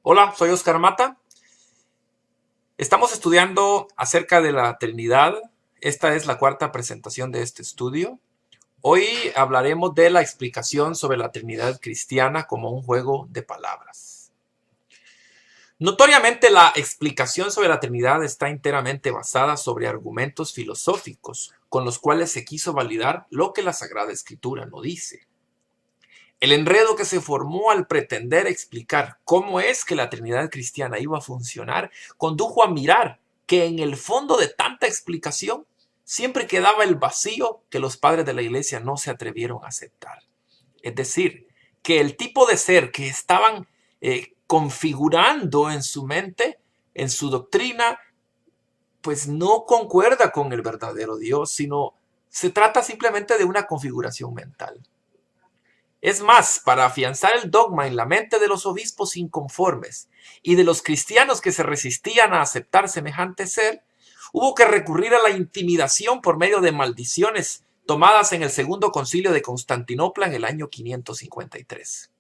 Hola, soy Oscar Mata. Estamos estudiando acerca de la Trinidad. Esta es la cuarta presentación de este estudio. Hoy hablaremos de la explicación sobre la Trinidad cristiana como un juego de palabras. Notoriamente, la explicación sobre la Trinidad está enteramente basada sobre argumentos filosóficos, con los cuales se quiso validar lo que la Sagrada Escritura no dice. El enredo que se formó al pretender explicar cómo es que la Trinidad cristiana iba a funcionar condujo a mirar que en el fondo de tanta explicación siempre quedaba el vacío que los padres de la iglesia no se atrevieron a aceptar. Es decir, que el tipo de ser que estaban configurando en su mente, en su doctrina, pues no concuerda con el verdadero Dios, sino se trata simplemente de una configuración mental. Es más, para afianzar el dogma en la mente de los obispos inconformes y de los cristianos que se resistían a aceptar semejante ser, hubo que recurrir a la intimidación por medio de maldiciones tomadas en el Segundo Concilio de Constantinopla en el año 553.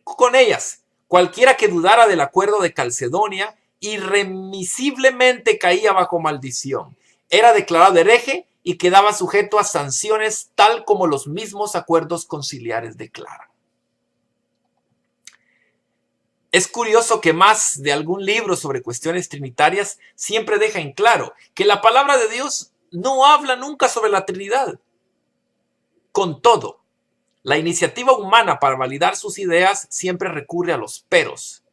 Con ellas, cualquiera que dudara del acuerdo de Calcedonia irremisiblemente caía bajo maldición, era declarado hereje y quedaba sujeto a sanciones tal como los mismos acuerdos conciliares declaran. Es curioso que más de algún libro sobre cuestiones trinitarias siempre deja en claro que la palabra de Dios no habla nunca sobre la Trinidad. Con todo, la iniciativa humana para validar sus ideas siempre recurre a los peros,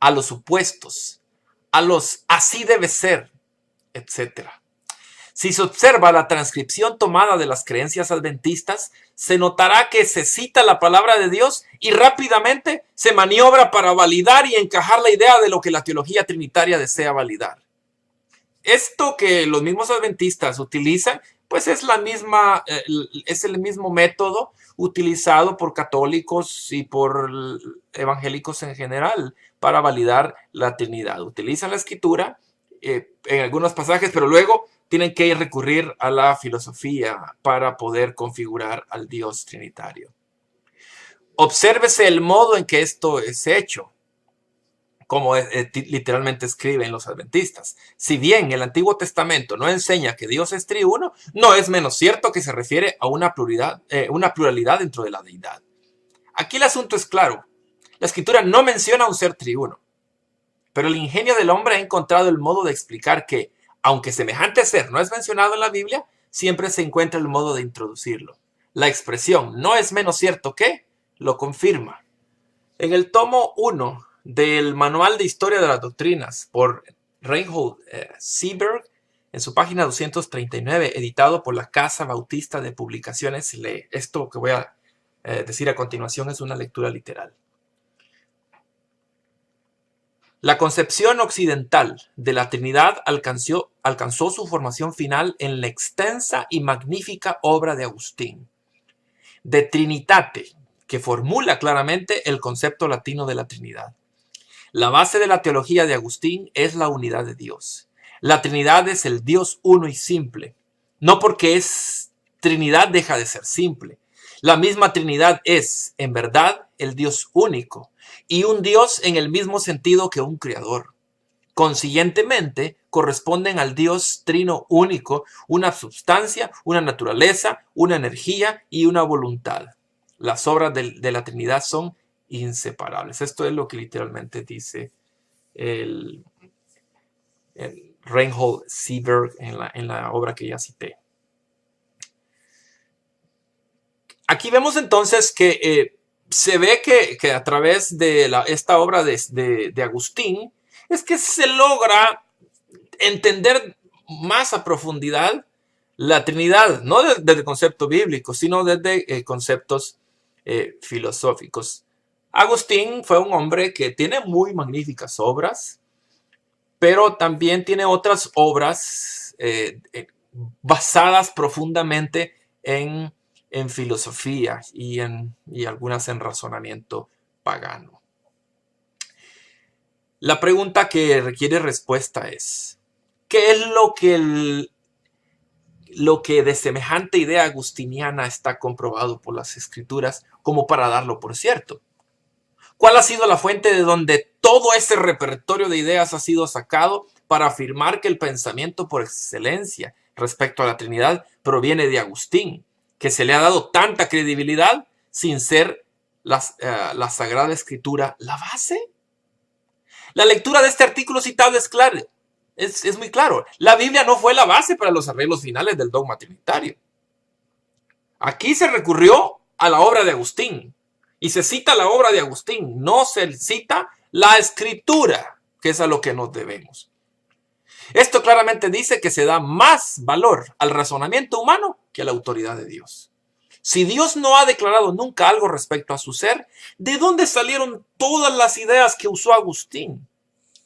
a los supuestos, a los así debe ser, etc. Si se observa la transcripción tomada de las creencias adventistas, se notará que se cita la palabra de Dios y rápidamente se maniobra para validar y encajar la idea de lo que la teología trinitaria desea validar. Esto que los mismos adventistas utilizan, pues es el mismo método utilizado por católicos y por evangélicos en general para validar la Trinidad. Utilizan la Escritura en algunos pasajes, pero luego tienen que recurrir a la filosofía para poder configurar al Dios trinitario. Obsérvese el modo en que esto es hecho, como literalmente escriben los adventistas. Si bien el Antiguo Testamento no enseña que Dios es triuno, no es menos cierto que se refiere a una pluralidad dentro de la deidad. Aquí el asunto es claro. La Escritura no menciona un ser triuno, pero el ingenio del hombre ha encontrado el modo de explicar que, aunque semejante ser no es mencionado en la Biblia, siempre se encuentra el modo de introducirlo. La expresión "no es menos cierto que" lo confirma. En el tomo 1 del Manual de Historia de las Doctrinas por Reinhold Seeberg, en su página 239, editado por la Casa Bautista de Publicaciones, lee esto que voy a decir a continuación, es una lectura literal. La concepción occidental de la Trinidad alcanzó su formación final en la extensa y magnífica obra de Agustín, De Trinitate, que formula claramente el concepto latino de la Trinidad. La base de la teología de Agustín es la unidad de Dios. La Trinidad es el Dios uno y simple. No porque es Trinidad deja de ser simple. La misma Trinidad es, en verdad, el Dios único y un Dios en el mismo sentido que un creador. Consiguientemente, corresponden al Dios trino único una substancia, una naturaleza, una energía y una voluntad. Las obras de la Trinidad son inseparables. Esto es lo que literalmente dice el Reinhold Seeberg en la obra que ya cité. Aquí vemos entonces que se ve que a través de esta obra de Agustín es que se logra entender más a profundidad la Trinidad, no desde el concepto bíblico, sino desde conceptos filosóficos. Agustín fue un hombre que tiene muy magníficas obras, pero también tiene otras obras basadas profundamente en filosofía y algunas en razonamiento pagano. La pregunta que requiere respuesta es: ¿qué es lo que de semejante idea agustiniana está comprobado por las Escrituras como para darlo por cierto? ¿Cuál ha sido la fuente de donde todo ese repertorio de ideas ha sido sacado para afirmar que el pensamiento por excelencia respecto a la Trinidad proviene de Agustín, que se le ha dado tanta credibilidad sin ser la Sagrada Escritura la base? La lectura de este artículo citado es clara. Es muy claro. La Biblia no fue la base para los arreglos finales del dogma trinitario. Aquí se recurrió a la obra de Agustín. Y se cita la obra de Agustín. No se cita la Escritura, que es a lo que nos debemos. Esto claramente dice que se da más valor al razonamiento humano que a la autoridad de Dios. Si Dios no ha declarado nunca algo respecto a su ser, ¿de dónde salieron todas las ideas que usó Agustín?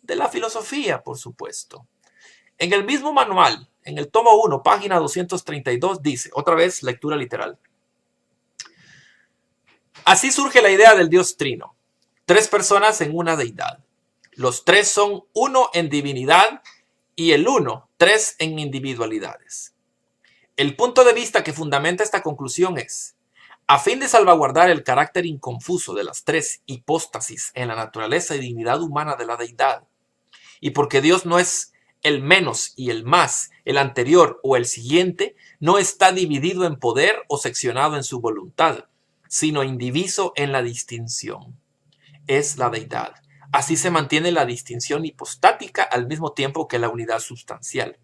De la filosofía, por supuesto. En el mismo manual, en el tomo 1, página 232, dice, otra vez lectura literal. Así surge la idea del Dios Trino. 3 personas en una deidad. Los 3 son uno en divinidad y el uno, 3 en individualidades. El punto de vista que fundamenta esta conclusión es, a fin de salvaguardar el carácter inconfuso de las 3 hipóstasis en la naturaleza y dignidad humana de la deidad, y porque Dios no es el menos y el más, el anterior o el siguiente, no está dividido en poder o seccionado en su voluntad, sino indiviso en la distinción. Es la deidad. Así se mantiene la distinción hipostática al mismo tiempo que la unidad sustancial.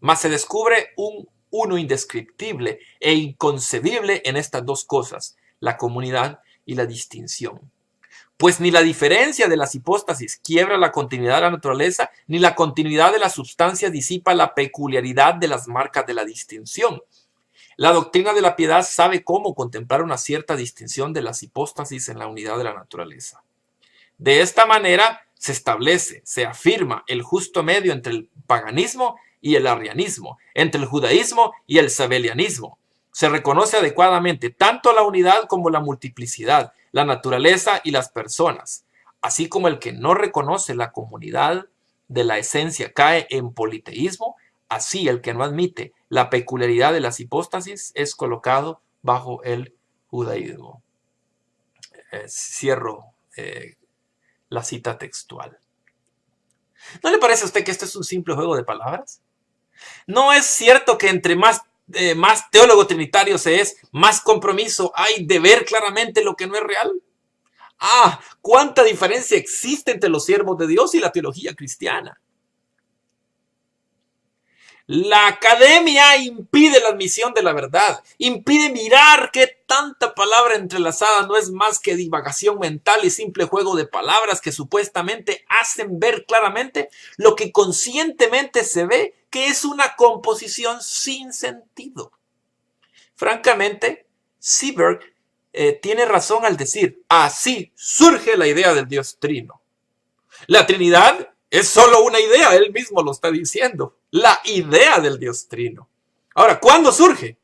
Mas se descubre un uno indescriptible e inconcebible en estas dos cosas, la comunidad y la distinción. Pues ni la diferencia de las hipóstasis quiebra la continuidad de la naturaleza, ni la continuidad de la sustancia disipa la peculiaridad de las marcas de la distinción. La doctrina de la piedad sabe cómo contemplar una cierta distinción de las hipóstasis en la unidad de la naturaleza. De esta manera se establece, se afirma el justo medio entre el paganismo y el arrianismo, entre el judaísmo y el sabelianismo. Se reconoce adecuadamente tanto la unidad como la multiplicidad, la naturaleza y las personas, así como el que no reconoce la comunidad de la esencia cae en politeísmo, así el que no admite la peculiaridad de las hipóstasis es colocado bajo el judaísmo. Cierro la cita textual. ¿No le parece a usted que esto es un simple juego de palabras? ¿No es cierto que entre más teólogo trinitario se es, más compromiso hay de ver claramente lo que no es real? Ah, cuánta diferencia existe entre los siervos de Dios y la teología cristiana. La academia impide la admisión de la verdad, impide mirar que tanta palabra entrelazada no es más que divagación mental y simple juego de palabras que supuestamente hacen ver claramente lo que conscientemente se ve que es una composición sin sentido. Francamente, Seeberg tiene razón al decir, así surge la idea del Dios Trino. La Trinidad es solo una idea, él mismo lo está diciendo. La idea del Dios Trino. Ahora, ¿cuándo surge?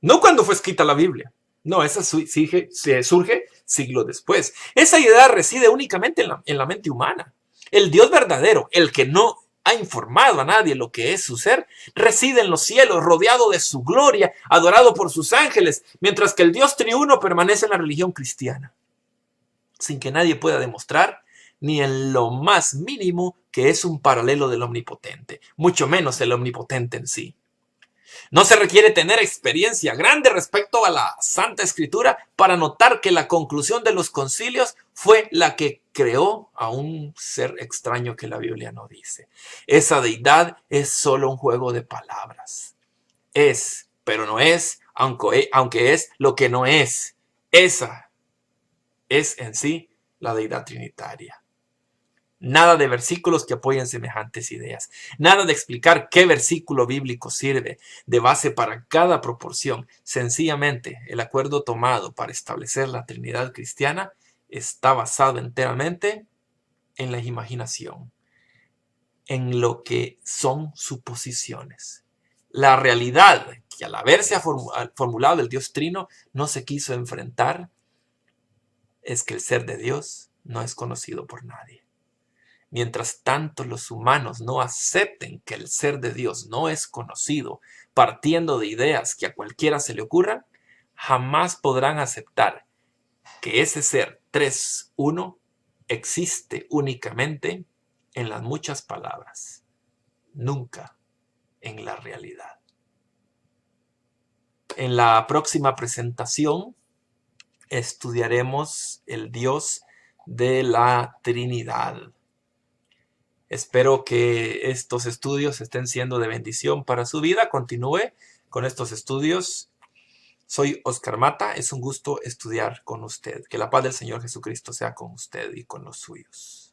No cuando fue escrita la Biblia. No, esa surge siglos después. Esa idea reside únicamente en la mente humana. El Dios verdadero, el que no ha informado a nadie lo que es su ser, reside en los cielos, rodeado de su gloria, adorado por sus ángeles, mientras que el Dios triuno permanece en la religión cristiana, sin que nadie pueda demostrar ni en lo más mínimo que es un paralelo del omnipotente, mucho menos el omnipotente en sí. No se requiere tener experiencia grande respecto a la Santa Escritura para notar que la conclusión de los concilios fue la que creó a un ser extraño que la Biblia no dice. Esa deidad es solo un juego de palabras. Es, pero no es, aunque es lo que no es. Esa es en sí la deidad trinitaria. Nada de versículos que apoyen semejantes ideas. Nada de explicar qué versículo bíblico sirve de base para cada proporción. Sencillamente, el acuerdo tomado para establecer la Trinidad cristiana está basado enteramente en la imaginación, en lo que son suposiciones. La realidad que al haberse formulado el Dios Trino no se quiso enfrentar es que el ser de Dios no es conocido por nadie. Mientras tanto los humanos no acepten que el ser de Dios no es conocido, partiendo de ideas que a cualquiera se le ocurran, jamás podrán aceptar que ese ser 3-1 existe únicamente en las muchas palabras, nunca en la realidad. En la próxima presentación estudiaremos el Dios de la Trinidad. Espero que estos estudios estén siendo de bendición para su vida. Continúe con estos estudios. Soy Oscar Mata. Es un gusto estudiar con usted. Que la paz del Señor Jesucristo sea con usted y con los suyos.